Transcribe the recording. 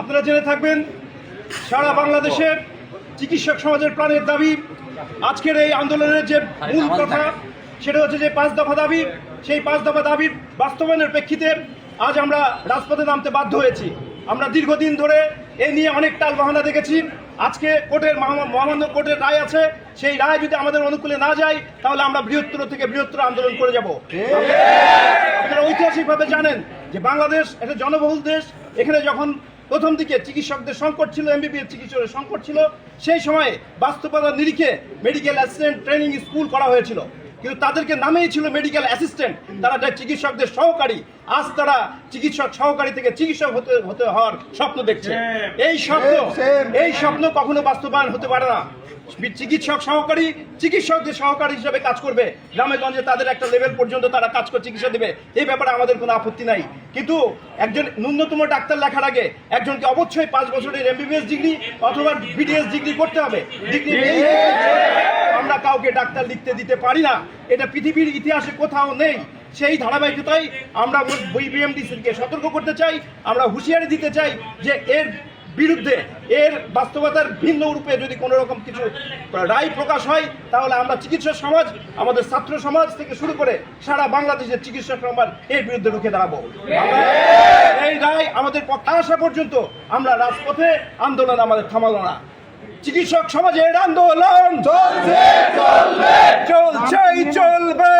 আপনারা জেনে থাকবেন সারা বাংলাদেশের চিকিৎসক সমাজের প্রাণের দাবি। আজকের এই আন্দোলনের যে মূল কথা সেটা হচ্ছে যে 5 দফা দাবি। সেই 5 দফা দাবির বাস্তবায়নের প্রেক্ষিতে আজ আমরা রাজপথে নামতে বাধ্য হয়েছি। আমরা দীর্ঘদিন ধরে এ নিয়ে অনেক টালবাহানা দেখেছি। আজকে কোর্টের মহামান্য কোর্টের রায় আছে, সেই রায় যদি আমাদের অনুকূলে না যায় তাহলে আমরা বৃহত্তর থেকে বৃহত্তর আন্দোলন করে যাব। আপনারা ঐতিহাসিকভাবে জানেন যে বাংলাদেশ একটা জনবহুল দেশ। এখানে যখন প্রথম দিকে চিকিৎসকদের সংকট ছিল, এমবিবিএস চিকিৎসকের সংকট ছিল, সেই সময়ে বাস্তবতার নিরিখে মেডিকেল অ্যাসিস্ট্যান্ট ট্রেনিং স্কুল করা হয়েছিল, কিন্তু তাদেরকে নামেই ছিল মেডিকেল অ্যাসিস্ট্যান্ট। তারা চিকিৎসকদের সহকারী। আজ তারা চিকিৎসক সহকারী থেকে চিকিৎসক হতে হওয়ার স্বপ্ন দেখছে। এই স্বপ্ন কখনো বাস্তবায়ন হতে পারে না। চিকিৎসক সহকারী চিকিৎসকদের সহকারী হিসেবে কাজ করবে, গ্রামে গঞ্জে তাদের একটা লেভেল পর্যন্ত তারা কাজ করে চিকিৎসা দেবে, এই ব্যাপারে আমাদের কোনো আপত্তি নাই। কিন্তু একজন ন্যূনতম ডাক্তার লেখার আগে একজনকে অবশ্যই 5 বছরের এমবিবিএস ডিগ্রি অথবা বিডিএস ডিগ্রি করতে হবে। ডিগ্রি আমরা কাউকে ডাক্তার লিখতে দিতে পারি না, এটা পৃথিবীর ইতিহাসে কোথাও নেই। সেই ধারাবাহিকতায় আমরা বিএমডিসিকে সতর্ক করতে চাই, আমরা হুঁশিয়ারি দিতে চাই যে এর বিরুদ্ধে, এর বাস্তবতার ভিন্ন রূপে যদি কোনো রকম কিছু রায় প্রকাশ হয় তাহলে আমরা চিকিৎসক সমাজ, আমাদের ছাত্র সমাজ থেকে শুরু করে সারা বাংলাদেশের চিকিৎসক সমাজ এর বিরুদ্ধে রুখে দাঁড়াবো। এই রায় আমাদের পক্ষে আসা পর্যন্ত আমরা রাজপথে আন্দোলন আমাদের থামালো না। চিকিৎসক সমাজের আন্দোলন চলছেই চলবে।